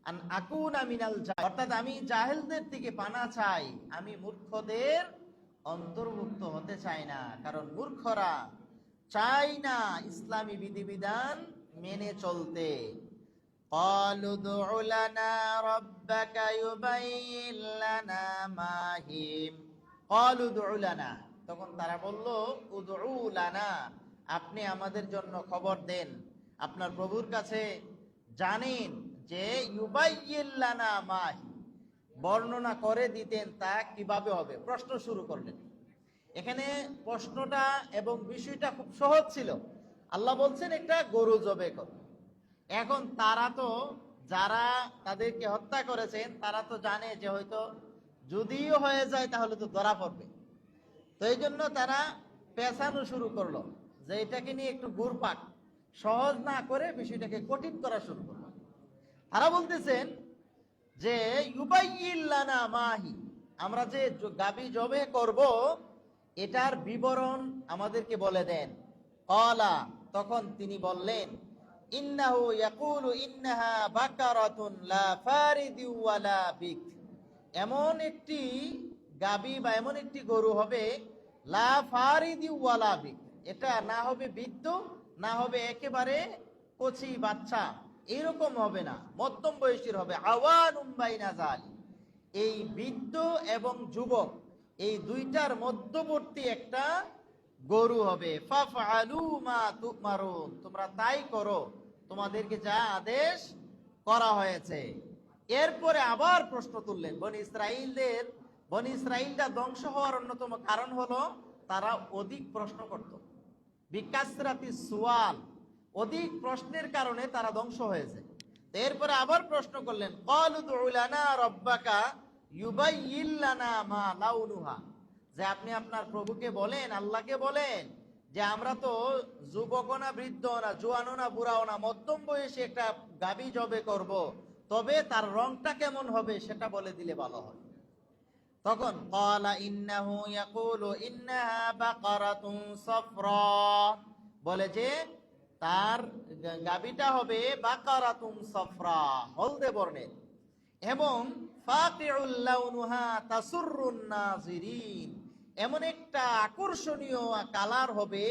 আন Acuña মিনাল জাহিল, অর্থাৎ আমি জাহেলদের থেকে পানা চাই, আমি মূর্খদের অন্তর্ভুক্ত হতে চাই না, কারণ মূর্খরা চাই না ইসলামী বিধিবিধান মেনে চলতে। ক্বালু উদউ লানা রাব্বাকা ইউবাইয়িন লানা মা হিম। ক্বালু উদউ লানা, তখন তারা বলল উদউ লানা, আপনি আমাদের জন্য খবর দেন, আপনার প্রভুর কাছে জানেন যে ইউবাইয়িন লানা মা হি, বর্ণনা করে দিতেন তা কিভাবে হবে। প্রশ্ন শুরু করলেন। এখানে প্রশ্নটা এবং বিষয়টা খুব সহজ ছিল। আল্লাহ বলছেন একটা গরু জবে করো। এখন তারা তো, যারা তাদেরকে হত্যা করেছেন, তারা তো জানে যে হয়তো যদিও হয়ে যায় তাহলে তো ধরা পড়বে। তো এই জন্য তারা পেছানো শুরু করলো যে এটাকে নিয়ে একটু ঘুরপাক, সহজ না করে বিষয়টাকে কঠিন করা শুরু করলো। তারা বলতেছেন যে ইউবাইয়িন লানা মাহি, আমরা যে গাবি জবে করব এটার বিবরণ আমাদেরকে বলে দেন। ক্বালা, তখন তিনি বললেন ইন্নাহু ইয়াকুলু ইন্নাহা বাকারাতুন লা ফারিদু ওয়ালা বিক, এমন একটি গাবি বা এমন একটি গরু হবে লা ফারিদু ওয়ালা বিক, এটা না হবে বৃদ্ধ, না হবে একেবারে কচি বাচ্চা, এরকম হবে না, মধ্যম বয়সীর হবে। আওয়ানুম বাইনা যালিক, এই বৃদ্ধ এবং যুবক এই দুইটার মধ্যবর্তী একটা গরু হবে। ফাফআলু মা তুমারুন, তোমরা তাই করো, তোমাদেরকে যা আদেশ করা হয়েছে। এরপরে আবার প্রশ্ন তুললেন। বনি ইসরাইলটা ধ্বংস হওয়ার অন্যতম কারণ হলো তারা অধিক প্রশ্ন করত। বিকাসরাতি সুয়াল, অধিক প্রশ্নের কারণে তারা ধ্বংস হয়েছে। এরপরে আবার প্রশ্ন করলেন ক্বালু উদউ লানা রাব্বাকা ইউবাইয়িন লানা মা লাউনুহা, যে আপনি আপনার প্রভুকে বলেন, আল্লাহকে বলেন যে আমরা তো যুবক না, বৃদ্ধ না, জোয়ানো না, বুড়াও না, মধ্যম বয়সে একটা গাবি জবে করব, তবে তার রংটা কেমন হবে সেটা বলে দিলে ভালো হয়। তখন ক্বালা ইন্নাহু ইয়াকুলু ইন্নাহা বাকারাতুন সাফরা, বলে যে তার গাবিটা হবে বাকারাতুন সাফরা, হলদে বর্ণের, এবং ফাকিউল লাউনুহা তাসুররুন নাজিরিন, এমন একটা আকর্ষণীয় কালার হবে,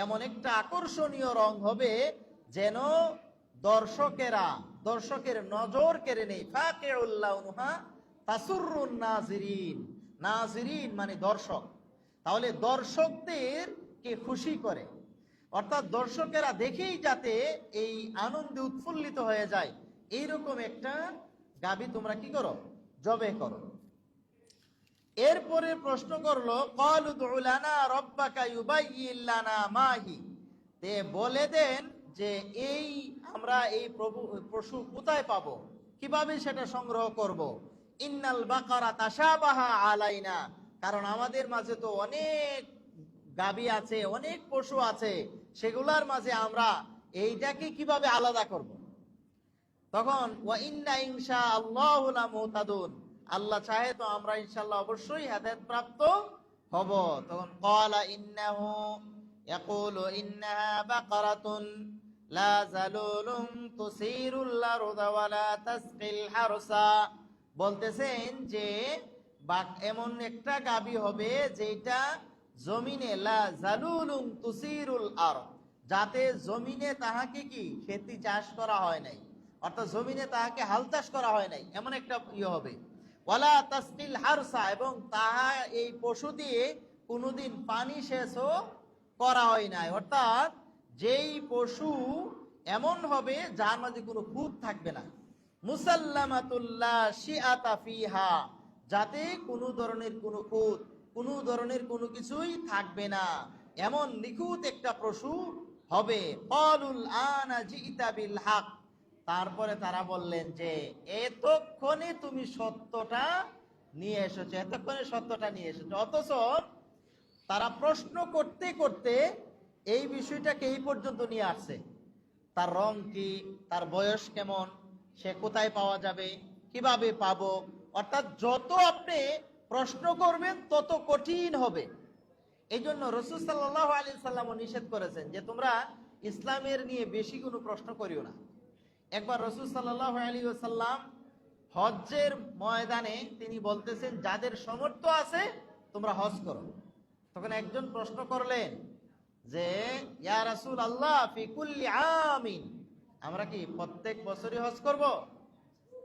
এমন একটা আকর্ষণীয় রং হবে যেন দর্শকের নজর কেড়ে নেই। ফাকিউল লাউনুহা তাসুররুন নাজিরিন, নাজিরিন মানে দর্শক, তাহলে দর্শকদের কে খুশি করে, অর্থাৎ দর্শকেরা দেখেই যাতে এই আনন্দে উৎফুল্লিত হয়ে যায়, এইরকম একটা গাবি তোমরা কি করো, জবে করো। এরপরে প্রশ্ন করলো ক্বালু উদউ লানা রাব্বাকা ইউবাইয়িন লানা মা হি, তে বলে দেন যে আমরা এই পশু কোথায় পাবো, কিভাবে সেটা সংগ্রহ করব। ইন্নাল বাকারা তাশাবাহা আলাইনা, কারণ আমাদের মাঝে তো অনেক গাবি আছে, অনেক পশু আছে, সেগুলার মাঝে আমরা এইটাকে কিভাবে আলাদা করব। তখন ওয়া ইন্না ইনশাআল্লাহু লামুহতাদুন, আল্লাহ চাহে তো আমরা ইনশাআল্লাহ অবশ্যই হেদায়েত প্রাপ্ত হব। তখন ক্বালা ইন্নাহু ইয়াকুলু ইন্নাহা বাকারাতুন লা যালুলুন তুসিরুল আরদা ওয়ালা তাসকিল হারসা, বলতেছেন যে এমন একটা গাবি হবে যেটা জমিনে, লা যালুলুন তুসিরুল আরদ, যাতে জমিনে তাহাকে কি খেতি চাষ করা হয় নাই, অর্থাৎ জমিনে তাহাকে হাল চাষ করা হয় নাই, এমন একটা হবে। ওয়ালা তাসকিল হারসা, এবং তাহা এই পশু দিয়ে কোনোদিন পানি সেচও করা হয় নাই, অর্থাৎ যেই পশু এমন হবে যার মাঝে কোনো খুঁত থাকবে না। মুসাল্লামাতুল্লা শিআতা ফিহা, যাতে কোনো ধরনের কোনো খুঁত, কোনো ধরনের কোনো কিছুই থাকবে না, এমন নিখুঁত একটা পশু হবে। ক্বালুল আনা জিইতা বিল হক, তারপরে তারা বললেন যে এতক্ষণে তুমি সত্যটা নিয়ে এসেছো, এতক্ষণে সত্যটা নিয়ে এসেছো। অথচ তারা প্রশ্ন করতে করতে এই বিষয়টাকে এই পর্যন্ত নিয়ে আসছে, তার রং কি, তার বয়স কেমন, সে কোথায় পাওয়া যাবে, কিভাবে পাবো, অর্থাৎ যত আপনি প্রশ্ন করবেন তত কঠিন হবে। এই জন্য রাসূল সাল্লাল্লাহু আলাইহি সাল্লাম নিষেধ করেছেন যে তোমরা ইসলামের নিয়ে বেশি কোনো প্রশ্ন করিও না। একবার রাসূল সাল্লাল্লাহু আলাইহি ওয়াসাল্লাম হজ্জের ময়দানে তিনি বলতেছেন, যাদের সামর্থ্য আছে তোমরা হজ করো। তখন একজন প্রশ্ন করলেন যে ইয়া রাসূলুল্লাহ ফি কুল্লি আমিন, আমরা কি প্রত্যেক বছরই হজ করব?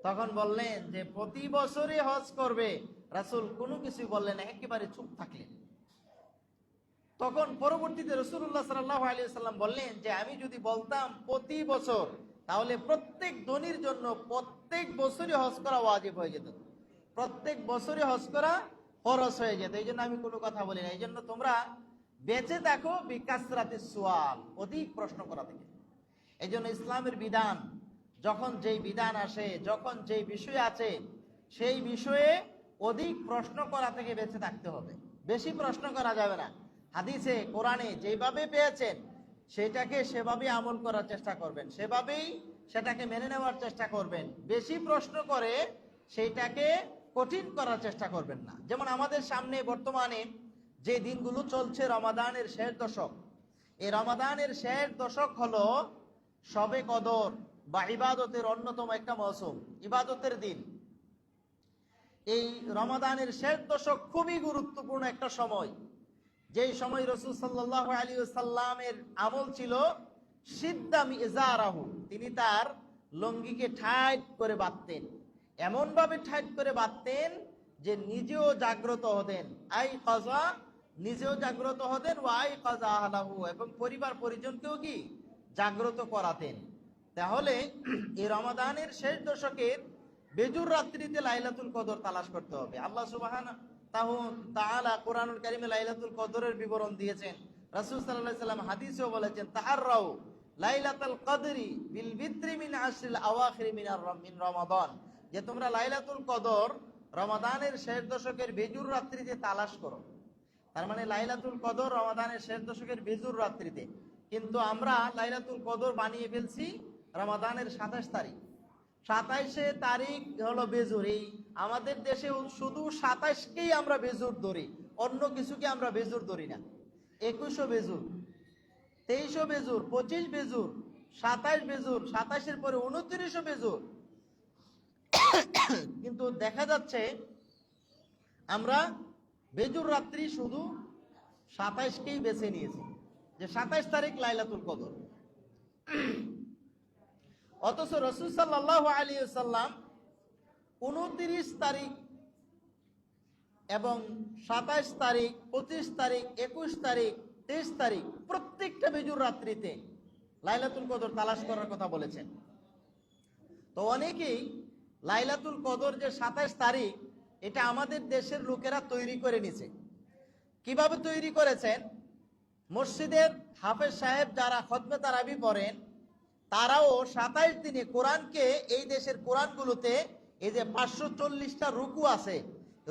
তখন বললেন যে প্রতি বছরই হজ করবে। রাসূল কোনো কিছুই বললেন না, একেবারে চুপ থাকলেন। তখন পরবর্তীতে রাসূলুল্লাহ সাল্লাল্লাহু আলাইহি ওয়াসাল্লাম বললেন যে আমি যদি বলতাম প্রতি বছর, তাহলে প্রত্যেক ধনীর জন্য প্রত্যেক বছরই হজ করা ওয়াজিব হয়ে যেত, প্রত্যেক বছরই হজ করা ফরজ হয়ে যেত। এই জন্য আমি কোনো কথা বলি না। এই জন্য তোমরা বেঁচে দেখো বিকাসরাতিস সুয়াল, অধিক প্রশ্ন করা থেকে। এই জন্য ইসলামের বিধান, যখন যেই বিধান আসে, যখন যেই বিষয় আছে, সেই বিষয়ে অধিক প্রশ্ন করা থেকে বেঁচে থাকতে হবে। বেশি প্রশ্ন করা যাবে না। হাদিসে কোরআনে যেভাবে পেয়েছেন সেটাকে সেভাবেই আমল করার চেষ্টা করবেন, সেভাবেই সেটাকে মেনে নেওয়ার চেষ্টা করবেন। বেশি প্রশ্ন করে সেইটাকে কঠিন করার চেষ্টা করবেন না। যেমন আমাদের সামনে বর্তমানে যে দিনগুলো চলছে, রমাদানের শেষ দশক, এই রমাদানের শেষ দশক হলো শবে কদর বা ইবাদতের অন্যতম একটা মৌসুম, ইবাদতের দিন। এই রমাদানের শেষ দশক খুবই গুরুত্বপূর্ণ একটা সময়, যেই সময় রাসূল সাল্লাল্লাহু আলাইহি ওয়াসাল্লামের আমল ছিল সিদ্দামি ইজারাহু, তিনি তার লুঙ্গিকে ঠাইট করে বাঁধতেন, এমন ভাবে ঠাইট করে বাঁধতেন যে নিজেও জাগ্রত হতেন, আই কাজা, নিজেও জাগ্রত হতেন, ওয়া আই কাজা আহলাহু, এবং পরিবার পরিজনকেও কি জাগ্রত করাতেন। তাহলে এই রমাদানের শেষ দশকের বেজুর রাত্রিতে লাইলাতুল কদর তালাশ করতে হবে। আল্লাহ সুবহানাহু তাআলা কোরআনুল কারীমে লাইলাতুল কদরের বিবরণ দিয়েছেন। রাসূল সাল্লাল্লাহু আলাইহি ওয়াসাল্লাম হাদিসেও বলেছেন, তাহাররাউ লাইলাতুল কদরি বিল বিত্রি মিন আশরিল আওয়াখির মিন রমাদান, যে তোমরা লাইলাতুল কদর রমাদানের শেষ দশকের বেজুর রাত্রিতে তালাশ করো। তার মানে লাইলাতুল কদর রমাদানের শেষ দশকের বেজুর রাত্রিতে, কিন্তু আমরা লাইলাতুল কদর বানিয়ে ফেলছি রমাদানের 27 তারিখ। 27 তারিখ হলো বেজুর। এই আমাদের দেশে শুধু 27কেই আমরা বেজুর ধরি, অন্য কিছুকে আমরা বেজুর ধরি না। 21 বেজুর, 23 বেজুর, 25 বেজুর, 27 বেজুর, 27-এর পরে 29 বেজুর। কিন্তু দেখা যাচ্ছে আমরা বেজুর রাত্রি শুধু 27কেই বেছে নিয়েছি, যে 27 তারিখ লাইলাতুল কদর। অথচ রাসূল সাল্লাল্লাহু আলাইহি ওয়াসাল্লাম 29 তারিখ এবং 27 তারিখ, 25 তারিখ, 21 তারিখ, 23 তারিখ প্রত্যেকটা বেজুর রাত্রিতে লাইলাতুল কদর তালাশ করার কথা বলেছেন। তো অনেকেই লাইলাতুল কদর যে 27 তারিখ, এটা আমাদের দেশের লোকেরা তৈরি করে নিছে। কিভাবে তৈরি করেছেন? মসজিদের হাফেজ সাহেব যারা খতমে তারাবি পড়েন, তারাও 27 দিনে কোরআনকে, এই দেশের কোরআনগুলোতে এই যে 540টা রুকু আছে,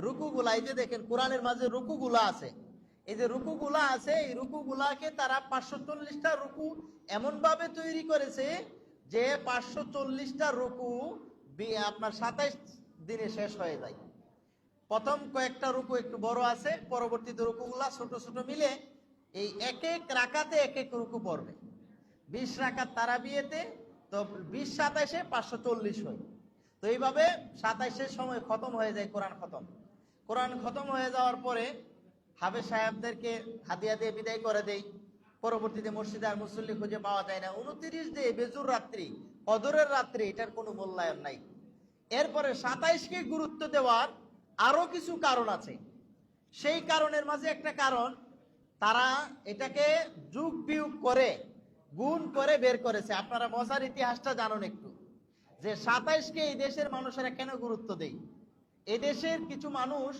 রুকুগুলা, এই যে দেখেন কোরআনের মাঝে রুকুগুলা আছে, এই যে রুকুগুলা আছে, এই রুকুগুলাকে তারা 540টা রুকু এমন ভাবে তৈরি করেছে যে 540টা রুকু আপনার 27 দিনে শেষ হয়ে যায়। প্রথম কয়েকটা রুকু একটু বড় আছে, পরবর্তীতে রুকুগুলা ছোট ছোট মিলে এই এক এক রাকাতে এক এক রুকু পড়বে। 20 রাকাত তারাবিয়েতে তো 20-27-এ 540 হয়। তো এইভাবে 27-এর সময় খতম হয়ে যায় কোরআন খতম। কোরআন খতম হয়ে যাওয়ার পরে হাফেজ সাহেবদেরকে হাদিয়া দিয়ে বিদায় করে দেয়। পরবর্তীতে মসজিদে আর মুসল্লি খুঁজে পাওয়া যায় না। 29 যে বেজুর রাত্রি, কদরের রাত্রি, এটার কোনো মূল্যায়ন নাই। এরপরে 27কে গুরুত্ব দেওয়ার আরো কিছু কারণ আছে। সেই কারণের মাঝে একটা কারণ, তারা এটাকে যুগ বিয়োগ করে, গুণ করে বের করেছে। আপনারা মজার ইতিহাসটা জানুন একটু, যে 27কে এই দেশের মানুষেরা কেন গুরুত্ব দেয়। এই দেশের কিছু মানুষ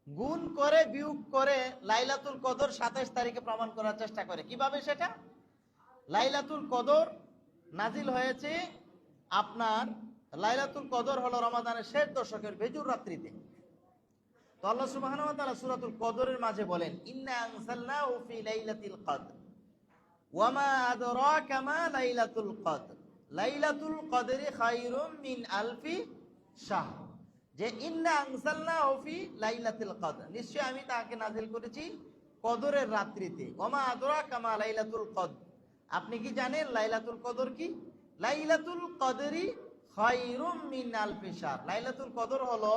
গুণ করে বিয়োগ করে লাইলাতুল কদর 27 তারিখে প্রমাণ করার চেষ্টা করে। কিভাবে সেটা? লাইলাতুল কদর নাজিল হয়েছে আপনার, লাইলাতুল কদর হলো রমাদানের শেষ দশকের বেজুর রাত্রিতে। তো আল্লাহ সুবহানাহু ওয়া তাআলা সূরাতুল কদরের মাঝে বলেন, ইন্না আনজালনাহু ফি লাইলাতিল কদর ওয়া মা আদরাকা মা লাইলাতুল কদর লাইলাতুল কদরি খায়রুম মিন আলফি শাহর, যে ইন্না আনজালনাহু ফি লাইলাতিল কদর, নিশ্চয় আমি তাকে নাজিল করেছি কদরের রাত্রিতে। ওয়া মা আদরাকা মা লাইলাতুল কদর, আপনি কি জানেন লাইলাতুল কদর কি? লাইলাতুল কদরি খায়রুম মিন আলফি শাহর, লাইলাতুল কদর হলো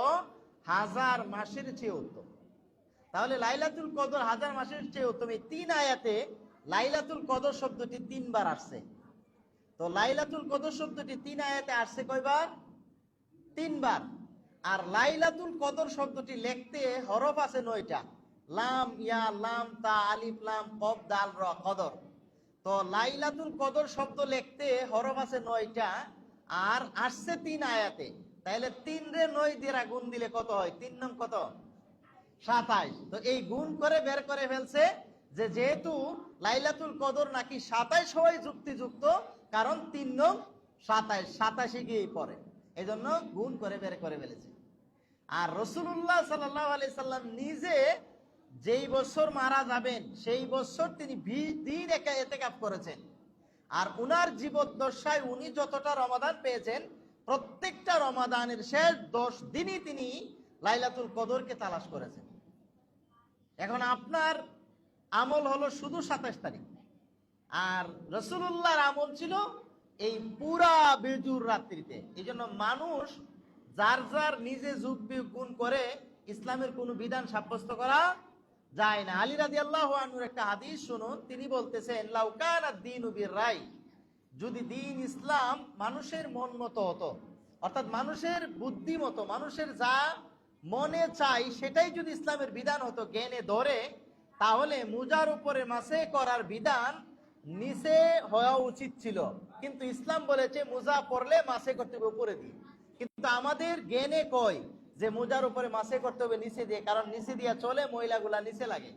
1000 মাসের চেয়ে উত্তম। তাহলে লাইলাতুল কদর 1000 মাসের চেয়ে উত্তম, এই 3 আয়াতে লাইলাতুল কদর শব্দটি 3 বার আসছে। তো লাইলাতুল কদর শব্দটি 3 আয়াতে আসছে কয়বার? 3 বার। আর লাইলাতুল কদর শব্দটি লিখতে হরফ আছে 9টা, লাম, ইয়া, লাম, তা, আলিফ, লাম, কফ, দাল, র, কদর। তো লাইলাতুল কদর শব্দ লিখতে হরফ আছে 9টা, আর আসছে 3 আয়াতে। তাহলে 3 রে 9 দিয়ে গুণ দিলে কত হয়? 3 নং কত? 27। তো এই গুণ করে বের করে ফেলছে যে যেহেতু লাইলাতুল কদর নাকি 27 হয় যুক্তিযুক্ত, কারণ 3 নং 27, 27 গিয়ে পড়ে, এই জন্য গুণ করে বের করে ফেলেছে। আর রাসূলুল্লাহ সাল্লাল্লাহু আলাইহি সাল্লাম নিজে যেই বছর মারা যাবেন সেই বছর তিনি 20 দিন ইতিকাফ করেছেন। আর উনার জীবদ্দশায় উনি যতটা রমাদান পেয়েছেন, প্রত্যেকটা রমাদানের শেষ 10 দিনই তিনি লাইলাতুল কদরকে তালাশ করেছেন। এখন আপনার আমল হলো শুধু 27 তারিখ, আর রাসূলুল্লাহর আমল ছিল এই পুরা বেজুর রাত্রিতে। এই জন্য মানুষ যার যার নিজে যুগ বিয়োগ গুণ করে ইসলামের কোনো বিধান সাব্যস্ত করা যায় না। আলী রাদিয়াল্লাহু আনহুর একটা হাদিস শুনুন, তিনি বলতেছেন, লাউ কানা দ্বীনু বির-রাই, যদি দিন ইসলাম মানুষের মন মতো হতো, অর্থাৎ মানুষের বুদ্ধি মতো, মানুষের যা মনে চাই সেটাই যদি ইসলামের বিধান হতো জ্ঞানে ধরে, তাহলে মুজার উপরে মাসে করার বিধান নিচে হওয়া উচিত ছিল। কিন্তু ইসলাম বলেছে মুজা পড়লে মাসে করতে হবে উপরে দিয়ে। কিন্তু আমাদের জ্ঞানে কয় যে মুজার উপরে মাসে করতে হবে নিচে দিয়ে, কারণ নিচে দিয়ে চলে, মহিলাগুলা নিচে লাগে।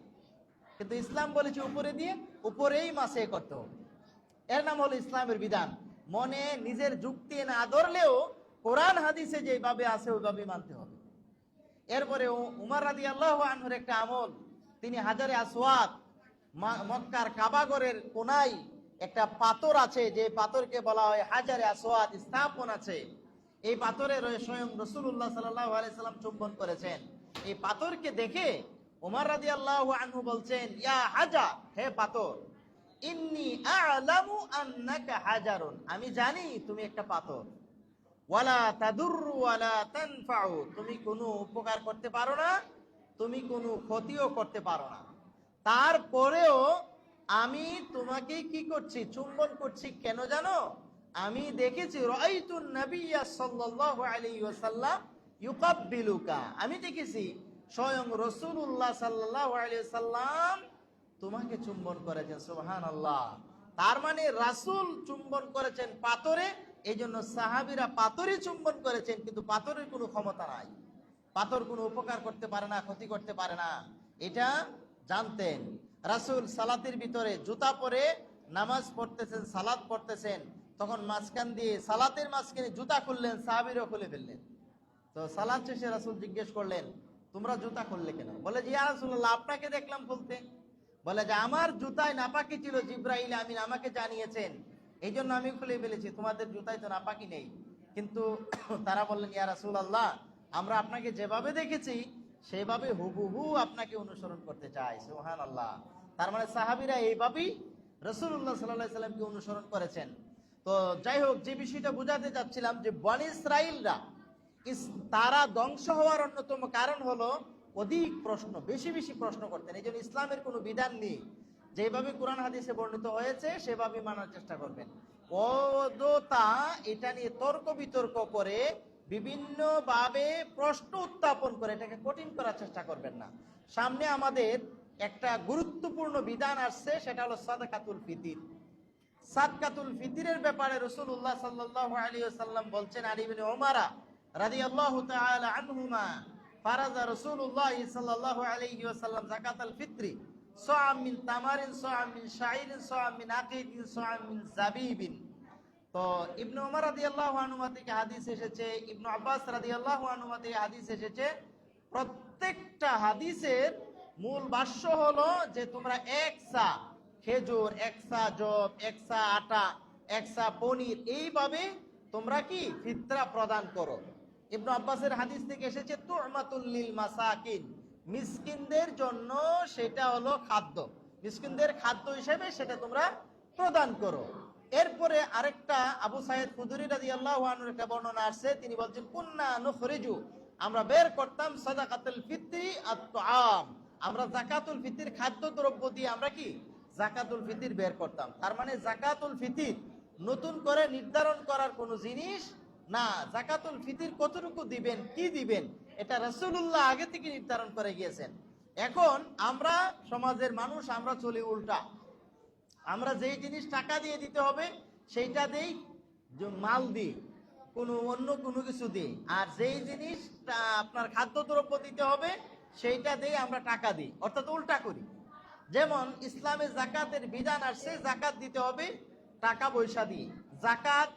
কিন্তু ইসলাম বলেছে উপরে দিয়ে, উপরেই মাসে করতে হবে। এর নাম হলো ইসলামের বিধান। মনে নিজের যুক্তি না ধরলেও কোরআন হাদিসে যেভাবে আছে ওইভাবে মানতে হবে। এরপরে উমর রাদিয়াল্লাহু আনহুর একটা আমল, তিনি হাজারে আসওয়াদ, মক্কার কাবাগরের কোনায় একটা পাথর আছে, যে পাথরকে বলা হয় হাজারে আসওয়াদ, স্থাপন আছে। এই পাথরে স্বয়ং রাসূলুল্লাহ সাল্লাল্লাহু আলাইহি সাল্লাম চুম্বন করেছেন। এই পাথরকে দেখে উমর রাদিয়াল্লাহু আনহু বলছেন, ইয়া হাজার, হে পাথর, ইন্নী আ'লামু আন্নাকা হাজারুন, আমি জানি তুমি একটা পাথর, ওয়ালা তাদুররু ওয়ালা তানফাউ, তুমি কোনো উপকার করতে পারো না, তুমি কোনো ক্ষতিও করতে পারো না। তারপরেও আমি তোমাকে কি করছি? চুম্বন করছি। কেন জানো? আমি দেখেছি রাআইতুন নাবিয়্যা সাল্লাল্লাহু আলাইহি ওয়াসাল্লাম ইউকাব্বিলুকা, আমি দেখেছি স্বয়ং রাসূলুল্লাহ সাল্লাল্লাহু আলাইহি ওয়াসাল্লাম তোমাকে চুম্বন করেছেন। সুবহানাল্লাহ। তার মানে রাসূল চুম্বন করেছেন পাথরে, এই জন্য সাহাবীরা পাথরে চুম্বন করেছেন, কিন্তু পাথরের কোনো ক্ষমতা নাই, পাথর কোনো উপকার করতে পারে না, ক্ষতি করতে পারে না, এটা জানতেন। রাসূল সালাতের ভিতরে জুতা পরে নামাজ পড়তেছেন, সালাত পড়তেছেন, তখন মাঝখান দিয়ে সালাতের মাঝখানে জুতা খুললেন, সাহাবীরাও খুলে ফেললেন। তো সালাত শেষে রাসূল জিজ্ঞেস করলেন, তোমরা জুতা খুললে কেন? বলে যে, ইয়া রাসূলুল্লাহ, আপনাকে দেখলাম খুলতে। বলে যে, আমার জুতায় নাপাকি ছিল, জিবরাইল আমিন আমাকে জানিয়েছেন, এই জন্য আমি খুলে ফেলেছি, তোমাদের জুতায় তো নাপাকি নেই। কিন্তু তারা বললেন, ইয়া রাসূলুল্লাহ, আমরা আপনাকে যেভাবে দেখেছি সেভাবে হুবহু আপনাকে অনুসরণ করতে চাই। সুবহানাল্লাহ। তার মানে সাহাবীরা এইভাবেই রাসূলুল্লাহ সাল্লাল্লাহু আলাইহি সাল্লামকে অনুসরণ করেছেন। তো যাই হোক, যে বিষয়টা বোঝাতে চাচ্ছিলাম, যে বনী ইসরাইলরা তারা ধ্বংস হওয়ার অন্যতম কারণ হলো অধিক প্রশ্ন, বেশি বেশি প্রশ্ন করতেন। এই জন্য ইসলামের কোনো বিধান নেই, যেভাবে কোরআন হাদিসে বর্ণিত হয়েছে সেভাবে মানার চেষ্টা করবেন। অযথা এটা নিয়ে তর্ক বিতর্ক করে বিভিন্ন ভাবে প্রশ্ন উত্থাপন করে এটাকে কঠিন করার চেষ্টা করবেন না। সামনে আমাদের একটা গুরুত্বপূর্ণ বিধান আসছে, সেটা হলো সাদকাতুল ফিতির। সাদকাতুল ফিতিরের ব্যাপারে রাসূলুল্লাহ সাল্লাল্লাহু আলাইহি ওয়াসাল্লাম বলছেন, আলী ইবনে উমার রাদিয়াল্লাহু তাআলা আনহুমা, ফারাজা রাসূলুল্লাহ সাল্লাল্লাহু আলাইহি ওয়াসাল্লাম যাকাতাল ফিত্রি সা'আম মিন তামারিন, সা'আম মিন শাইরিন, সা'আম মিন আকিদিন, সা'আম মিন জাবিবিন। তো ইবনে উমর রাদিয়াল্লাহু আনহুমা থেকে হাদিস এসেছে, ইবনে আব্বাস রাদিয়াল্লাহু আনহুমা থেকে হাদিস এসেছে। প্রত্যেকটা হাদিসের মূল ভাষ্য হলো যে তোমরা এক সা খেজুর, এক সা জব, এক সা আটা, এক সা পনির, এইভাবে তোমরা কি ফিতরা প্রদান করো। ইবনে আব্বাসের হাদিস থেকে এসেছে তু'মাতুল লিল মাসাকিন, মিসকিনদের জন্য সেটা হলো খাদ্য, মিসকিনদের খাদ্য হিসেবে সেটা তোমরা প্রদান করো। এরপরে আরেকটা আবু সাইদ খুদরি রাদিয়াল্লাহু আনহুর একটা বর্ণনা আসছে, তিনি বলছেন কুন্না নুখরিজু, আমরা বের করতাম সাদাকাতুল ফিতরি আত-তুআম, আমরা যাকাতুল ফিতর খাদ্য দ্রব্য দিয়ে আমরা কি যাকাতুল ফিতর বের করতাম। তার মানে যাকাতুল ফিতর নতুন করে নির্ধারণ করার কোনো জিনিস না। যাকাতুল ফিতর কতটুকু দিবেন, কি দিবেন, এটা রাসূলুল্লাহ আগে থেকে নির্ধারণ করে গিয়েছেন। এখন আমরা সমাজের মানুষ, আমরা চলি উল্টা। আমরা যেই জিনিস টাকা দিয়ে দিতে হবে সেইটা দেই, মাল দিই, অন্য কোনো কিছু দিই। আর যেই জিনিস আপনার খাদ্যদ্রব্য দিতে হবে সেইটা দিয়ে আমরা টাকা দিই, অর্থাৎ উল্টা করি। যেমন ইসলামে জাকাতের বিধান আসছে, জাকাত দিতে হবে টাকা পয়সা দিয়ে। জাকাত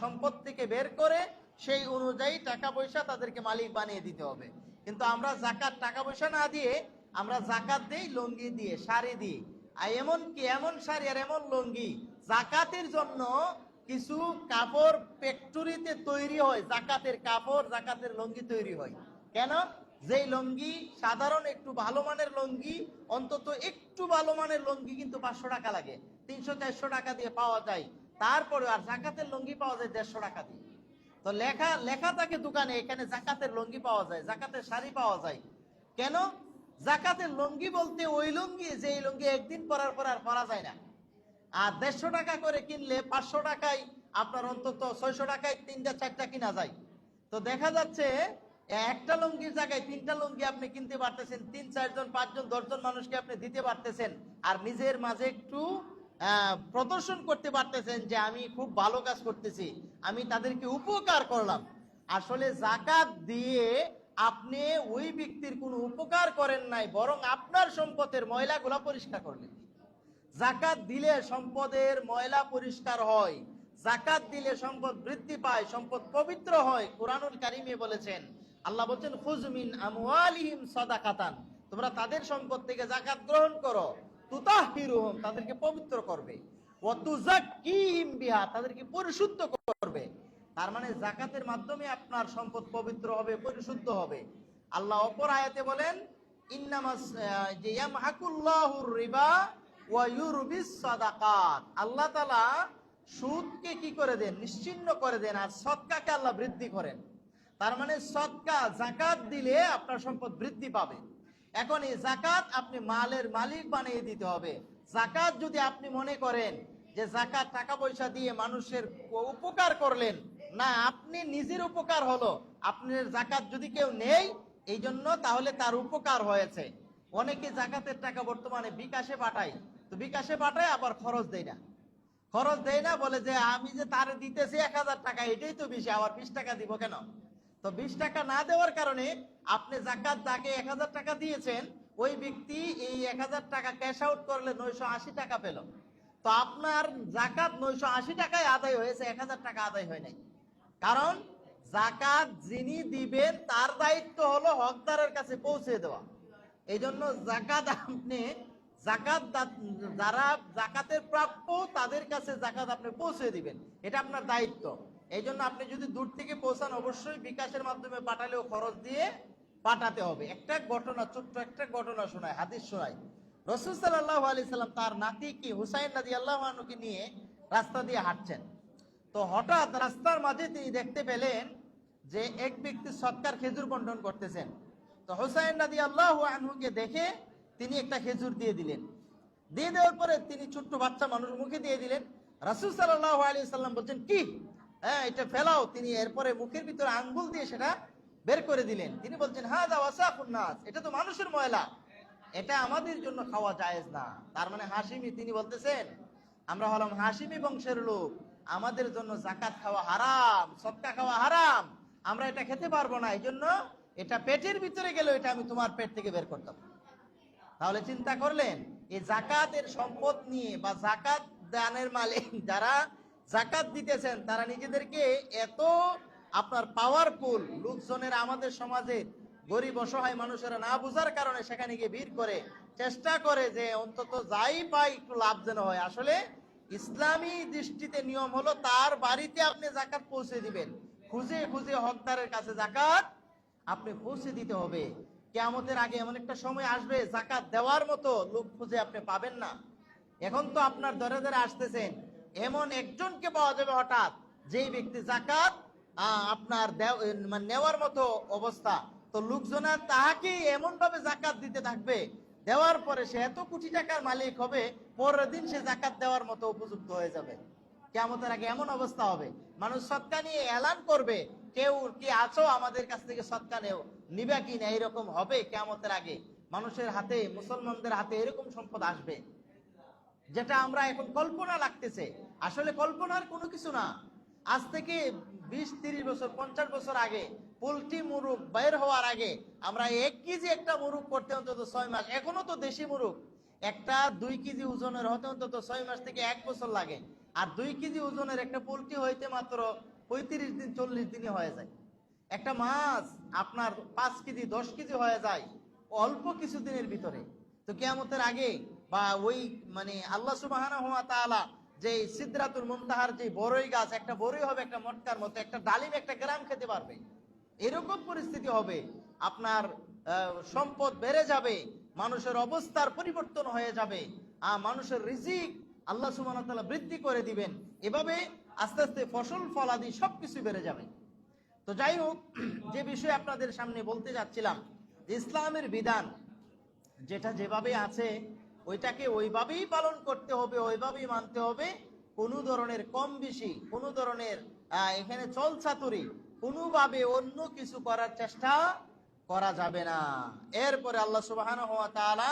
সম্পদ থেকে বের করে সেই অনুযায়ী টাকা পয়সা তাদেরকে মালিক বানিয়ে দিতে হবে। কিন্তু আমরা জাকাত টাকা পয়সা না দিয়ে আমরা জাকাত দেই লুঙ্গি দিয়ে, শাড়ি দিয়ে। আর এমন শাড়ি আর এমন লুঙ্গি, জাকাতের জন্য কিছু কাপড় ফ্যাক্টরিতে তৈরি হয়, জাকাতের কাপড়, জাকাতের লুঙ্গি তৈরি হয়। কেন? যেই লুঙ্গি সাধারণ একটু ভালো মানের লুঙ্গি, অন্তত একটু ভালো মানের লুঙ্গি কিন্তু 500 টাকা লাগে, 300-400 টাকা দিয়ে পাওয়া যায়। তারপরে আর জাকাতের লুঙ্গি পাওয়া যায় 150 টাকা দিয়ে। তো লেখা থাকে দোকানে এখানে জাকাতের লুঙ্গি পাওয়া যায়, জাকাতের শাড়ি পাওয়া যায়। কেন? জাকাতের লুঙ্গি বলতে ওই লুঙ্গি যে লুঙ্গি একদিন পরার পর আর পরা যায় না। আর 150 টাকা করে কিনলে 500 টাকায় আপনার অন্তত 600 টাকায় 3-4টা কিনা যায়। তো দেখা যাচ্ছে একটা লুঙ্গির জায়গায় 3টা লুঙ্গি আপনি কিনতে পারতেছেন, 3-4 জন 5 জন 10 জন মানুষকে আপনি দিতে পারতেছেন। আর নিজের মাঝে একটু প্রদর্শন করতে পারতেছেন যে আমি খুব ভালো কাজ করতেছি, আমি তাদেরকে উপকার করলাম। আসলে জাকাত দিয়ে আপনি ওই ব্যক্তির কোনো উপকার করেন নাই, বরং আপনার সম্পদের ময়লাগুলা পরিষ্কার করলেন। জাকাত দিলে সম্পদের ময়লা পরিষ্কার হয়, জাকাত দিলে সম্পদ বৃদ্ধি পায়, সম্পদ পবিত্র হয়। কুরআনুল কারীমে বলেছেন, আল্লাহ বলেন খুয মিন আমওয়ালিহিম সাদাকাতান, তোমরা তাদের সম্পদ থেকে জাকাত গ্রহণ করো, তুতাহহিরুহুম, তাদেরকে পবিত্র করবে, ওয়া তুযাক্কিহিম বিহা, তাদেরকে পরিশুদ্ধ করবে। তার মানে জাকাতের মাধ্যমে আপনার সম্পদ পবিত্র হবে, পরিশুদ্ধ হবে। আল্লাহ অপর আয়াতে বলেন ইন্নামাস ইয়ামহাকুল্লাহুর রিবা ওয়া ইউরবিস সাদাকাত, আল্লাহ তাআলা সুদকে কি করে দেন, নিশ্চিহ্ন করে দেন, আর সদকাকে আল্লাহ বৃদ্ধি করেন। তার মানে সদকা, জাকাত দিলে আপনার সম্পদ বৃদ্ধি পাবে। এখন এই জাকাত আপনি মালের মালিক বানিয়ে দিতে হবে। জাকাত যদি আপনি মনে করেন যে জাকাত টাকা পয়সা দিয়ে মানুষের উপকার করলেন, না, আপনি নিজের উপকার হলো। আপনার জাকাত যদি কেউ নেই এই জন্য, তাহলে তার উপকার হয়েছে। অনেকে জাকাতের টাকা বর্তমানে বিকাশে পাঠায়, তো বিকাশে পাঠায় আবার খরচ দেয় না, বলে যে আমি যে তার দিতেছি 1000 টাকা, এটাই তো বেশি, আবার 20 টাকা দিব কেন? তো 20 টাকা না দেওয়ার কারণে আপনি জাকাত যাকে 1000 টাকা দিয়েছেন, ওই ব্যক্তি এই 1000 টাকা ক্যাশ আউট করলে 980 টাকা পেল। তো আপনার জাকাত 980 টাকায় আদায় হয়েছে, 1000 টাকা আদায় হয় নাই। কারণ জাকাত যিনি দিবেন তার দায়িত্ব হলো হকদারের কাছে পৌঁছে দেওয়া। এই জন্য জাকাত আপনি যারা জাকাতের প্রাপ্য তাদের কাছে জাকাত আপনি পৌঁছে দিবেন, এটা আপনার দায়িত্ব। এই জন্য আপনি যদি দূর থেকে পৌঁছান, অবশ্যই বিকাশের মাধ্যমে পাঠালেও খরচ দিয়ে পাঠাতে হবে। ছোট্ট একটা ঘটনা শোনায়, হাদিস শোনায়। রাসূল সাল্লাল্লাহু আলাইহি সাল্লাম তার নাতি কি হুসাইন রাদিয়াল্লাহু আনহুকে নিয়ে রাস্তা দিয়ে হাঁটছেন। তো হঠাৎ রাস্তার মাঝে তিনি দেখতে পেলেন যে এক ব্যক্তি সৎকার খেজুর বন্টন করতেছেন। তো হুসাইন রাদিয়াল্লাহু আনহুকে দেখে তিনি একটা খেজুর দিয়ে দিলেন। দিয়ে দেওয়ার পরে তিনি ছোট্ট বাচ্চা মানুষ মুখে দিয়ে দিলেন। রাসূল সাল্লাল্লাহু আলাইহি সাল্লাম বলছেন কি, এটা ফেলাও। তিনি এরপরে মুখের ভিতরে আঙ্গুল দিয়ে সেটা বের করে দিলেন। তিনি বলছেন হাযা ওয়াসাকুন নাস, এটা তো মানুষের ময়লা, এটা আমাদের জন্য খাওয়া জায়েজ না। তার মানে হাশিমি, তিনি বলতেছেন আমরা হলাম হাশিমি বংশের লোক, আমাদের জন্য যাকাত খাওয়া হারাম, সদকা খাওয়া হারাম, আমরা এটা খেতে পারবো না। এই জন্য এটা পেটের ভিতরে গেলে এটা আমি তোমার পেট থেকে বের করতাম। তাহলে চিন্তা করলেন, এই জাকাতের সম্পদ নিয়ে বা জাকাত দানের মালিক যারা জাকাত দিতেছেন তারা নিজেদেরকে এত আপনার পাওয়ারফুল, লোকজনের আমাদের সমাজে গরিব অসহায় মানুষেরা না বুঝার কারণে সেখানে গিয়ে ভিড় করে, চেষ্টা করে যে অন্তত যাই পাই একটু লাভ যেন হয়। আসলে ইসলামী দৃষ্টিতে নিয়ম হলো তার বাড়িতে আপনি জাকাত পৌঁছে দিবেন, খুঁজে খুঁজে হকদারের কাছে জাকাত আপনি পৌঁছে দিতে হবে। কিয়ামতের আগে এমন একটা সময় আসবে জাকাত দেওয়ার মতো লোক খুঁজে আপনি পাবেন না। এখন তো আপনার ধরে ধরে আসতেছেন, এমন একজনকে পাওয়া যাবে হঠাৎ, যেই ব্যক্তি যাকাত আপনার নেওয়ার মতো অবস্থা, তো লোকজনের তাহাকে এমন ভাবে জাকাত দিতে থাকবে, দেওয়ার পরে সে এত কোটি টাকার মালিক হবে, পরের দিন সে জাকাত দেওয়ার মতো উপযুক্ত হয়ে যাবে। কিয়ামতের আগে এমন অবস্থা হবে, মানুষ সদকা নিয়ে এলান করবে, কেউ কি আছো আমাদের কাছ থেকে সদকা নিবে কিনা, এইরকম হবে কিয়ামতের আগে। মানুষের হাতে, মুসলমানদের হাতে এরকম সম্পদ আসবে, যেটা আমরা এখন কল্পনা লাগতেছে, আসলে কল্পনার কোনো কিছু না। আজ থেকে 20-30 বছর 50 বছর আগে পোল্ট্রি মুরগ বের হওয়ার আগে আমরা 1 কেজি একটা মুরগ করতে অন্তত 6 মাস, এখনো তো দেশি মুরগ একটা 2 কেজি ওজনের হতে অন্তত 6 মাস থেকে 1 বছর লাগে, আর 2 কেজি ওজনের একটা পোল্ট্রি হইতে মাত্র 35 দিন 40 দিনই হয়ে যায়। একটা মাছ আপনার 5 কেজি 10 কেজি হয়ে যায় অল্প কিছুদিনের ভিতরে। তো কিয়ামতের আগে বা ওই আল্লাহ সুবহানাহু ওয়া তাআলা যে সিদরাতুল মুনতাহার যে বড়ই গাছ, একটা বড়ই হবে একটা মটকার মতো, একটা ডালিম একটা গ্রাম খেতে পারবে, এরকম পরিস্থিতি হবে। আপনার সম্পদ বেড়ে যাবে, মানুষের অবস্থার পরিবর্তন হয়ে যাবে, মানুষের রিজিক আল্লাহ সুবহানাহু ওয়া তাআলা বৃদ্ধি করে দিবেন। এভাবে আস্তে আস্তে ফসল ফলাদি সবকিছু বেড়ে যাবে। তো যাই হোক, যে বিষয়ে আপনাদের সামনে বলতে যাচ্ছিলাম, যে ইসলামের বিধান যেটা যেভাবে আছে ওইটাকে ওইভাবেই পালন করতে হবে, ওইভাবেই মানতে হবে। কোনো ধরনের কম বেশি, কোনো ধরনের এখানে চলচাতুরি, কোনোভাবে অন্য কিছু করার চেষ্টা করা যাবে না। এরপরে আল্লাহ সুবহানাহু ওয়া তাআলা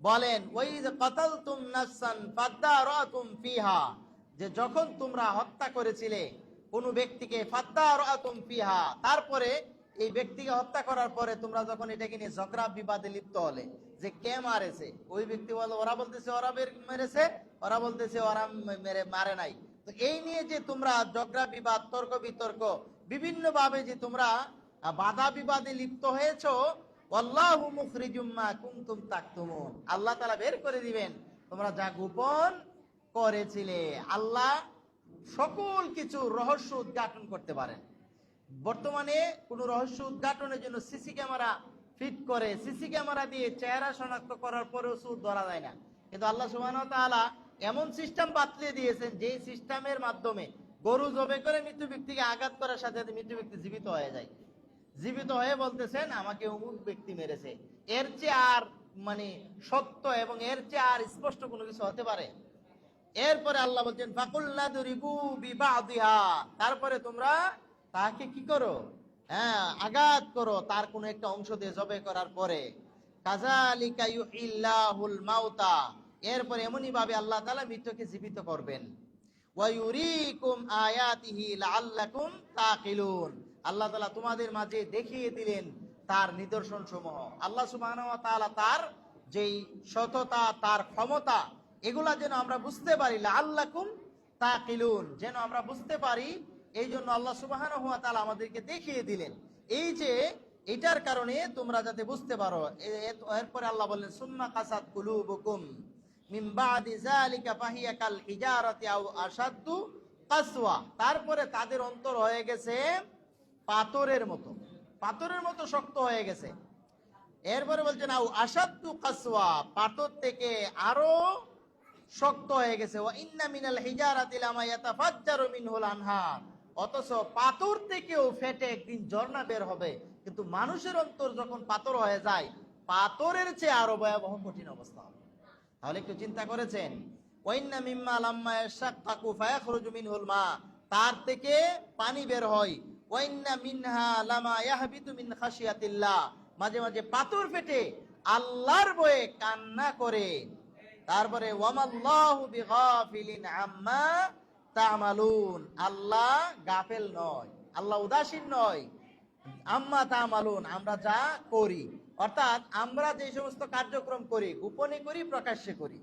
বলেন, ওয়াইয কাতালতুম নাফসান ফাদারাতুম ফিহা, যে যখন তোমরা হত্যা করেছিলে কোনো ব্যক্তিকে, ফাদারাতুম ফিহা, তারপরে এই ব্যক্তিকে হত্যা করার পরে তোমরা যখন এটাকে নিয়ে ঝগড়া বিবাদে লিপ্ত হলে, যে কে মারেছে, ওই ব্যক্তি বলে ওরা বলতেছে ওরা মেরেছে, ওরা বলতেছে ওরা মারে নাই। তো এই নিয়ে যে তোমরা ঝগড়া বিবাদ, তর্ক বিতর্ক, বিভিন্ন ভাবে যে তোমরা বাধা বিবাদে লিপ্ত হয়েছো, আল্লাহু মুখরিজুম মা কুনতুম তাকতুমুন, আল্লাহ তাআলা বের করে দিবেন তোমরা যা গোপন করেছিলে। আল্লাহ সকল কিছু রহস্য উদ্ঘাটন করতে পারেন। বর্তমানে কোনো রহস্য উদ্ঘাটনের জন্য সিসি ক্যামেরা ফিট করে, সিসি ক্যামেরা দিয়ে চেহারা শনাক্ত করার পরেও সুদ ধরা যায় না, কিন্তু আল্লাহ সুবহানাহু ওয়া তাআলা এমন সিস্টেম বাতলে দিয়েছেন, যে সিস্টেমের মাধ্যমে গরু জবে করে মৃত্যু ব্যক্তিকে আঘাত করার সাথে সাথে মৃত্যু ব্যক্তি জীবিত হয়ে যায়, জীবিত হয়ে বলতেছেন আমাকে অমুক ব্যক্তি মেরেছে। এর চেয়ে আর সত্য এবং এর চেয়ে আর স্পষ্ট কোনো কিছু হতে পারে? এরপরে আল্লাহ বলছেন ফাকুল্লা দুরিবু বিবাদিহা, তারপরে তোমরা তাকে কি করো, আঘাত করো তার কোনো একটা অংশ দিয়ে জবে করার পরে। কাযালিকা ইউহিল্লাহুল মাউতা, এরপরে এমনই ভাবে আল্লাহ তাআলা মৃতকে জীবিত করবেন। ওয়া ইউরিকুম আয়াতিহি লাআল্লাকুম তাকিলুন, আল্লাহ তাআলা তোমাদের মাঝে দেখিয়ে দিলেন তার নিদর্শন সমূহ। আল্লাহ সুবহানাহু ওয়া তাআলা তার যেই সততা, তার ক্ষমতা, এগুলা যেন আমরা বুঝতে পারি, লাআল্লাকুম তাকিলুন, যেন আমরা বুঝতে পারি, এই জন্য আল্লাহ সুবহানাহু ওয়া তাআলা আমাদেরকে দেখিয়ে দিলেন, এই যে এটার কারণে তোমরা যাতে বুঝতে পারো। এরপরে আল্লাহ বললেন সুম্মা কাসাত কুলুবুকুম মিন বাদি যালিকা ফাহিয়া কাল হিজারাতি আও আশাদ্দু কাসওয়া, তারপরে তাদের অন্তর হয়ে গেছে পাথরের মতো, পাথরের মতো শক্ত হয়ে গেছে। এরপরে বলছেন আও আশাদ্দু কাসওয়া, পাথর থেকে আরো শক্ত হয়ে গেছে। ওয়া ইন্না মিনাল হিজারাতি লামা ইয়াতাফাজ্জারু মিনহুল আনহার, অথচ পাথর থেকেও ফেটে একদিন ঝর্ণা বের হবে। কিন্তু মানুষের অন্তর যখন পাথর হয়ে যায়, পাথরের চেয়ে আরো ভয়াবহ কঠিন অবস্থা হবে। তাহলে একটু চিন্তা করেছেন? ওয়া ইন্না মিম্মা লাম্মা ইয়াশাক্কাকু ফায়াখরুজু মিনহুল মা, তার থেকে পানি বের হয়। ওয়া ইন্না মিনহা লামা ইয়াহবিতু মিন খাশিয়াতিল্লাহ, মাঝে মাঝে পাথর ফেটে আল্লাহর ভয়ে কান্না করে। তারপরে ওয়ামাল্লাহু বিগাফিলিন আম্মা তা'মালুন, আল্লাহ গাফেল নয়, আল্লাহ উদাসীন নয়, আম্মা তা'মালুন, আমরা যা করি, অর্থাৎ আমরা যে সমস্ত কার্যক্রম করি, গোপনে করি, প্রকাশ্যে করি,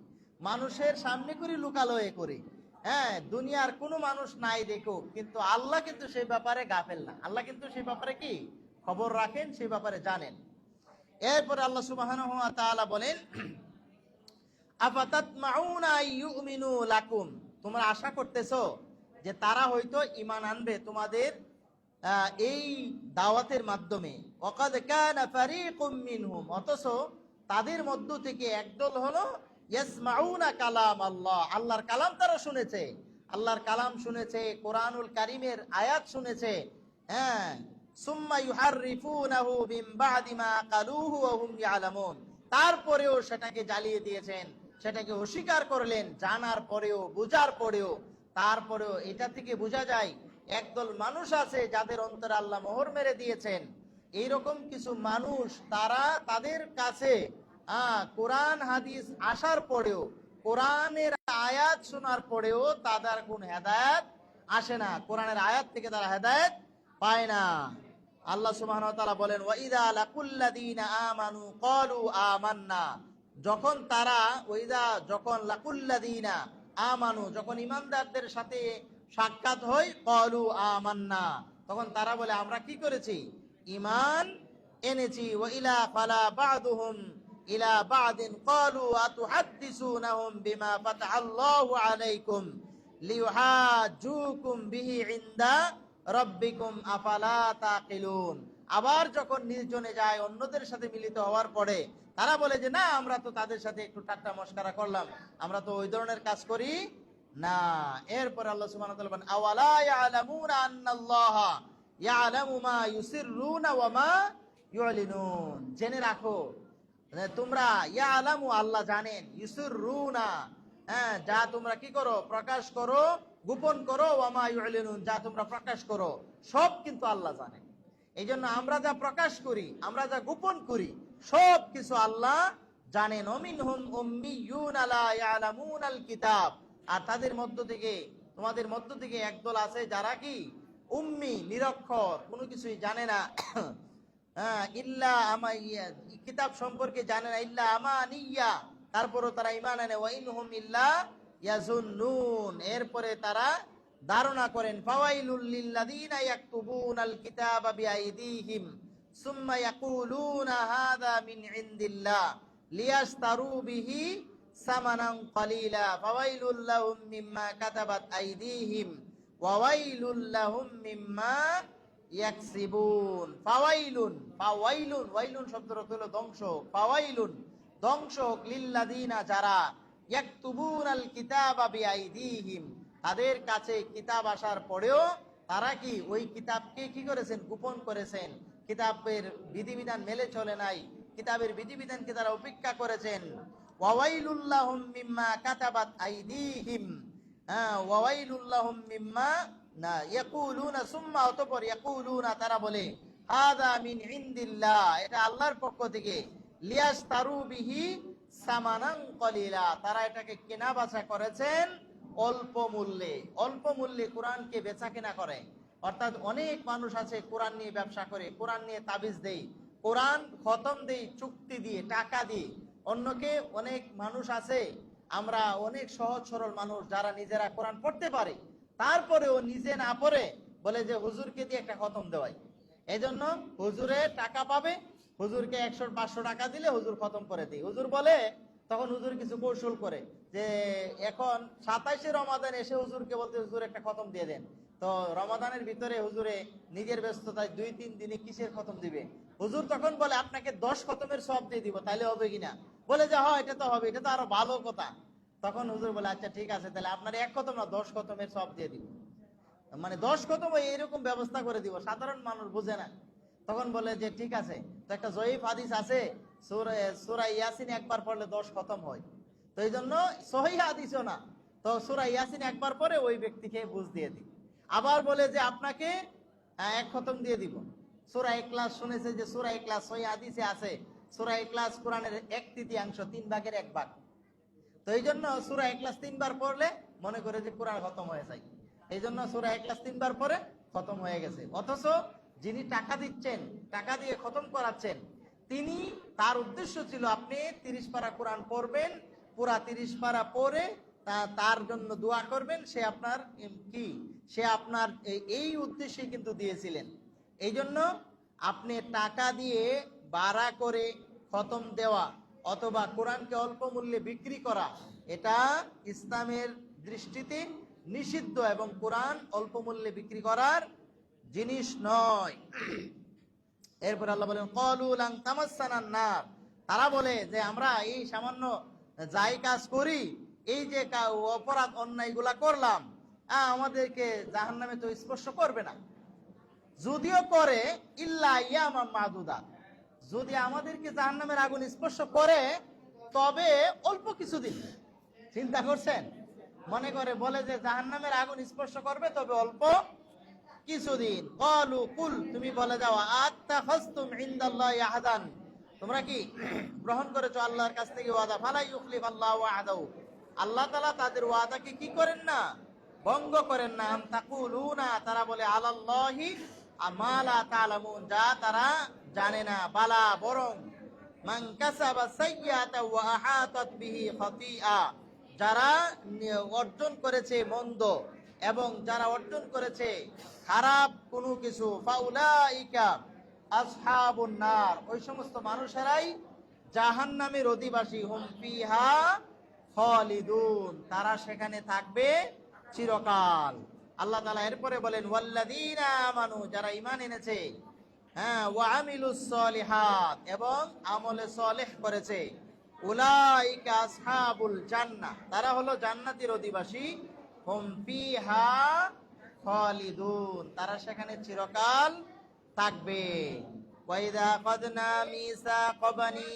মানুষের সামনে করি, লুকালয়ে করি, দুনিয়ার কোনো মানুষ নাই দেখুক, কিন্তু আল্লাহ কিন্তু সেই ব্যাপারে গাফেল না, আল্লাহ কিন্তু সেই ব্যাপারে কি খবর রাখেন, সেই ব্যাপারে জানেন। এরপরে আল্লাহ সুবহানাহু ওয়া তাআলা বলেন আফাতাতমাউনা আইয়ুমিনু লাকুম, তোমরা আশা করতেছো যে তারা হয়তো ঈমান আনবে তোমাদের এই দাওয়াতের মাধ্যমে। ওয়াকাদ কানা ফারীকুম মিনহুম, অথচ তাদের মধ্য থেকে একদল হলো ইয়াসমাউনা কালাম আল্লাহ, আল্লাহর কালাম তারা শুনেছে। আল্লাহর কালাম শুনেছে, কোরআনুল কারীমের আয়াত শুনেছে, হ্যাঁ, সুম্মা ইউহাররিফুনাহু মিন বাদি মা ক্বালুহু ওয়া হুম ইয়ালামুন, তারপরেও সেটাকে জ্বালিয়ে দিয়েছেন, সেটাকে অস্বীকার করলেন, জানার পরেও, বুঝার পরেও। তারপরেও এটা থেকে বোঝা যায় একদল মানুষ আছে যাদের অন্তরে আল্লাহ মোহর মেরে দিয়েছেন। এইরকম কিছু মানুষ, তারা তাদের কাছে কোরআন হাদিস আসার পরেও, কোরআনের আয়াত শোনার পরেও তাদের কোন হেদায়েত আসে না, কোরআনের আয়াত থেকে তারা হেদায়েত পায় না। আল্লাহ সুবহানাহু ওয়া তাআলা বলেন, ওয়া ইযা লাকুল্লাযীনা আমানু ক্বালু আমান্না, যখন তারা যখন লাকুল্লাযীনা আমানু, যখন ঈমানদারদের সাথে সাক্ষাৎ হয়, ক্বালু আমান্না, তখন তারা বলে আমরা কি করেছি, ঈমান এনেছি। ওয়া ইলা ফালা বা'দুহুম ইলা বা'দিন ক্বালু আতুহাদ্দিসুনাহুম বিমা ফাতাহাল্লাহু আলাইকুম লিইউহাজ্জুকুম বিহি ইনদা রাব্বিকুম আফালা তাকিলুন। আবার যখন নির্জনে যায়, অন্যদের সাথে মিলিত হওয়ার পরে তারা বলে যে না, আমরা তো তাদের সাথে একটু ঠাট্টা মশকরা করলাম, আমরা তো ওই ধরনের কাজ করি না। এরপর আল্লাহ সুবহানাহু ওয়া তাআলা বলেন, আওয়ালা ইয়ালামুনা আন্নাল্লাহা ইয়ালামু মা ইউসিররুনা ওয়া মা ইউলিনুন, জেনে রাখো তোমরা, ইয়ালামু আল্লাহ জানেন, ইউসিররুনা হ্যাঁ যা তোমরা কি করো, প্রকাশ করো, গোপন করো, ওয়া মা ইউলিনুন যা তোমরা প্রকাশ করো, সব কিন্তু আল্লাহ জানেন। এই জন্য আমরা যা প্রকাশ করি, আমরা যা গোপন করি, সব কিছু আল্লাহ জানেন। ওমিনহুম উম্মিয়ুনা লা ইয়ালামুনাল কিতাব, আর তাদের মধ্য থেকে, তোমাদের মধ্য থেকে একদল আছে যারা কি উম্মি, নিরক্ষর, কোনো কিছুই জানে না, ইল্লা আমাইয়া, কিতাব সম্পর্কে জানে না, ইল্লা আমানিয়া, তারপরও তারা ঈমান আনে, ওয়া ইনহুম ইল্লা ইয়াজুন্নুন, এরপরে তারা ধারণা করেন। ফাওয়াইলুল লিল্লাযীনা ইয়াকতুবুনাল কিতাবা বিআইদিহিম সুম্মা ইয়াকুলুনা হাযা মিন ইনদিল্লাহ লিয়াশতারু বিহি সামানান কালীলা ফাওয়াইলুল লাহুম মিম্মা কাতাবাত আইদিহিম ওয়া ওয়াইলুল লাহুম মিম্মা ইয়াকসিবুন। ফাওয়াইলুন, ফাওয়াইলুন, ওয়াইলুন শব্দের অর্থ হলো ধ্বংস, ফাওয়াইলুন ধ্বংস, লিল্লাযীনা যারা, ইয়াকতুবুনাল কিতাবা বিআইদিহিম তাদের কাছে কিতাব আসার পরেও তারা কি ওই কিতাবকে কি করেছেন, গোপন করেছেন, কিতাবের বিধিবিধান মেলে চলে নাই, কিতাবের বিধিবিধানকে তারা উপেক্ষা করেছেন। ওয়াওয়াইলুল লাহুম মিম্মা কাতাবাত আইদিহিম, ওয়াওয়াইলুল লাহুম মিম্মা না ইয়াকুলুনা, সুম্মা অতঃপর ইয়াকুলুনা তারা বলে, হাযা মিন ইনদিল্লাহ এটা আল্লাহর পক্ষ থেকে, লিয়াশতারু বিহি সামানান কলিলা তারা এটাকে কেনা বেচা করেছেন অল্প মূল্যে। অল্প মূল্যে কোরআনকে বেচা কেনা করে, অর্থাৎ অনেক মানুষ আছে কোরআন নিয়ে ব্যবসা করে, কোরআন নিয়ে তাবিজ দেই, কোরআন খতম দেই চুক্তি দিয়ে, টাকা দিয়ে। অন্যকে অনেক মানুষ আছে, আমরা অনেক সহজ সরল মানুষ যারা নিজেরা কোরআন পড়তে পারে, তারপরেও নিজে না পড়ে বলে যে হুজুরকে দিয়ে একটা খতম দেওয়াই, এই জন্য হুজুরে টাকা পাবে, হুজুরকে 100-500 টাকা দিলে হুজুর খতম করে দিই। হুজুর বলে, তখন হুজুর কিছু কৌশল করে যে এখন 27শে রমাদান এসে হুজুরকে বলতে, হুজুর একটা খতম দিয়ে দেন। তো রমাদানের ভিতরে হুজুরে নিজের ব্যস্ততায় 2-3 দিনে কিসের খতম দিবে, হুজুর তখন বলে আপনাকে 10 খতমের সব দিয়ে দিব, তাইলে হবে কিনা? বলে যে হ্যাঁ এটা তো হবে, এটা তো আরো ভালো কথা। তখন হুজুর বলে আচ্ছা ঠিক আছে, তাহলে আপনার 1 খতম না 10 খতমের সব দিয়ে দিব, মানে 10 খতম এইরকম ব্যবস্থা করে দিব। সাধারণ মানুষ বুঝে না, তখন বলে যে ঠিক আছে। তো একটা জয়ীফ হাদিস আছে, সূরা ইয়াসিন একবার পড়লে 10 খতম হয়, তো এই জন্য সহিহ হাদিসও না, তো সূরা ইয়াসিন একবার পরে ওই ব্যক্তিকে বুঝ দিয়ে দিই। আবার বলে যে আপনাকে 1 খতম দিয়ে দিব। সূরা ইখলাস শুনেছে যে সূরা ইখলাস সহিহ হাদিসে আছে, সূরা ইখলাস কোরআনের 1/3, 3 ভাগের 1 ভাগ। তো এই জন্য সূরা ইখলাস 3 বার পড়লে মনে করে যে কোরআন খতম হয়ে যায়, এই জন্য সূরা ইখলাস 3 বার পরে খতম হয়ে গেছে। অথচ যিনি টাকা দিচ্ছেন, টাকা দিয়ে খতম করাচ্ছেন, তিনি, তার উদ্দেশ্য ছিল আপনি 30 পারা কোরআন পড়বেন, পুরা 30 পারা পড়ে তার জন্য দোয়া করবেন, সে আপনার কি, সে আপনার এই উদ্দেশ্যে কিন্তু দিয়েছিলেন। এই জন্য আপনি টাকা দিয়ে বাড়া করে খতম দেওয়া অথবা কোরআনকে অল্প মূল্যে বিক্রি করা, এটা ইসলামের দৃষ্টিতে নিষিদ্ধ, এবং কোরআন অল্প মূল্যে বিক্রি করার জিনিস নয়। এরপর আল্লাহ বলেন, ক্বালু লান তামাসসানান নার, তারা বলে যে আমরা এই সামান্য যাই কাজ করি, এই যে অপরাধ অন্যায়গুলা করলাম, আমাদেরকে জাহান্নামে তো স্পর্শ করবে না, যদিও করে ইল্লা ইয়ামাম মাদুদাত, যদি আমাদেরকে জাহান্নামের আগুন স্পর্শ করে তবে অল্প কিছুদিন। চিন্তা করছেন, মনে করে বলে যে জাহান্নামের আগুন স্পর্শ করবে তবে অল্প কিছুদিন। ক্বালু কুল, তুমি বলে যাও, আত্তাখাযতুম ইনদাল্লাহি আহাদান, তোমরা কি গ্রহণ করেছো আল্লাহর কাছ থেকে ওয়াদা, ফালা ইউখলিফাল্লাহু ওয়াদাহু, আল্লাহ তাআলা তাদের ওয়াদাকে কি করেন না, ভঙ্গ করেন না। আম তাকুলুনা, তারা বলে, আলাল্লাহি মা লা তা'লামুন, যা তারা জানে না। বালা, বরং, মান কাসাবা সাইয়্যাতাও ওয়া আহাতাত বিহি খাতিআ, যারা অর্জন করেছে মন্দ এবং যারা অর্জন করেছে খারাপ কোনো কিছু, ফাউলাইকা আসহাবুন নার, ওই সমস্ত মানুষেরাই জাহান্নামের অধিবাসী। হুম ফিহা খালিদুন, তারা সেখানে থাকবে চিরকাল। আল্লাহ তাআলা এরপরে বলেন, ওয়াল্লাযীনা আমানু, যারা ঈমান এনেছে, হ্যাঁ, ওয়া আমিলুস সলিহাত, এবং আমলে সলেহ করেছে, উলাইকা আসহাবুল জান্নাহ, তারা হলো জান্নাতের অধিবাসী। হুম ফিহা খালিদুন, তারা সেখানে চিরকাল থাকবে। ওয়াইদা আখাযনা মিসাকা বানি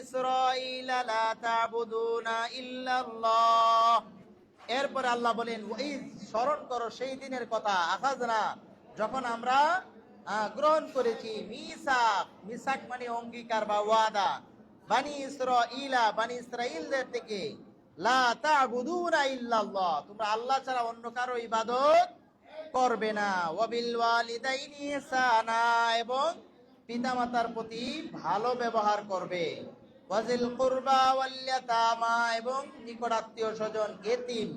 ইসরাঈলা লা তা'বুদুনা ইল্লাল্লাহ, এরপরে আল্লাহ বলেন, ওয়াইজ, স্মরণ করো সেই দিনের কথা, আখাযনা, যখন আমরা গ্রহণ করেছি, মিসাক, মিসাক মানে অঙ্গীকার বা ওয়াদা, বানি ইসরাঈলা, বানি ইসরাঈলদের থেকে, লা তা'বুদুনা ইল্লাল্লাহ, তোমরা আল্লাহ ছাড়া অন্য কারো ইবাদত করবে না। ওয়া বিল ওয়ালিদাইনি ইহসানা, এবং পিতামাতার প্রতি ভালো ব্যবহার করবে। ওয়াজিল কুরবা ওয়াল ইয়াতামা, এবং নিকট আত্মীয় স্বজন, এতিম,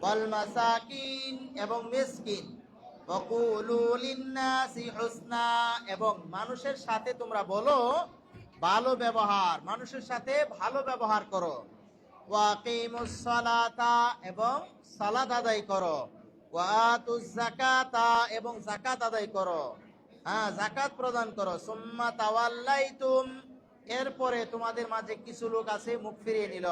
ওয়াল মাসাকিন, এবং মিসকিন, ওয়া কুলু লিন-নাসি হুসনা, এবং মানুষের সাথে তোমরা বলো ভালো ব্যবহার, মানুষের সাথে ভালো ব্যবহার করো। ওয়া আকিমুস সালাতা, এবং সালাত আদায় করো। ওয়া আতুজ যাকাতা, এবং যাকাত আদায় করো, হ্যাঁ, যাকাত প্রদান করো। সুম্মা তাওয়াল্লাইতুম, এরপরে তোমাদের মাঝে কিছু লোক আছে মুখ ফিরিয়ে নিল।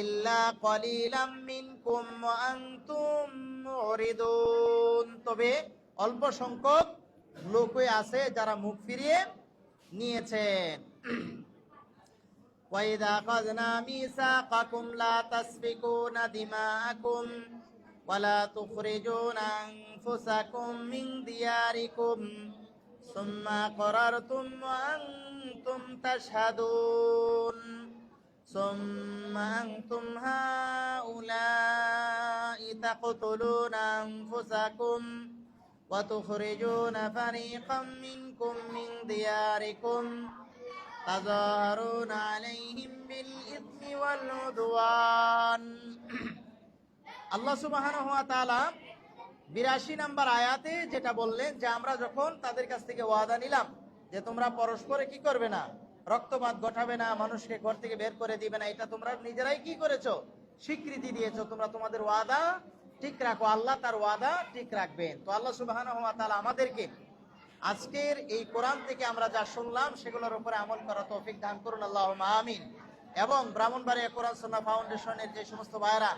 ইল্লা কলিলাম মিনকুম ওয়া আনতুম মুরিদুন, তবে অল্প সংখ্যক লোকই আছে যারা মুখ ফিরিয়ে নিয়েছেন। ওয়াইদা আখাযনা মিসাকাকুম লা তাসফিকুনা দিমাআকুম ওয়া লা তুখরিজুনা আনফুসাকুম মিন দিয়ারিকুম সুম্মা করারতুম ওয়া আনতুম তাশহাদুন সুম্মা আনতুম হাউলাই তাকতুলুনা আনফুসাকুম ওয়া তুখরিজুনা ফারিকাম মিনকুম মিন দিয়ারিকুম তাযাহারুনা আলাইহিম বিল ইসমি ওয়াল উদওয়ান। আল্লাহ সুবহানাহু ওয়া তাআলা 82 নম্বর আয়াতে যেটা বললেন, যে আমরা যখন তাদের কাছ থেকে ওয়াদা নিলাম যে তোমরা পরস্পরে কি করবে না, রক্তপাত ঘটাবে না, মানুষকে ঘর থেকে বের করে দিবে না, এটা তোমরা নিজেরাই কি করেছো, স্বীকৃতি দিয়েছো। তোমরা তোমাদের ওয়াদা ঠিক রাখো, আল্লাহ তার ওয়াদা ঠিক রাখবেন। তো আল্লাহ সুবহানাহু ওয়া তাআলা আমাদেরকে আজকের এই কোরআন থেকে আমরা যা শুনলাম সেগুলোর উপরে আমল করার তৌফিক দান করুন, আল্লাহুম্মা আমিন। এবং ব্রাহ্মণবাড়িয়া কোরআন সুন্নাহ ফাউন্ডেশনের যে সমস্ত ভাইরা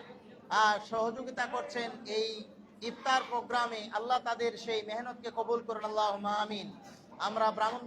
সহযোগিতা করছেন এই ইফতার প্রোগ্রামে, আল্লাহ তাদের সেই মেহনতকে কবুল করুন, আল্লাহুম্মা আমিন। আমরা ব্রাহ্মণবাড়িয়া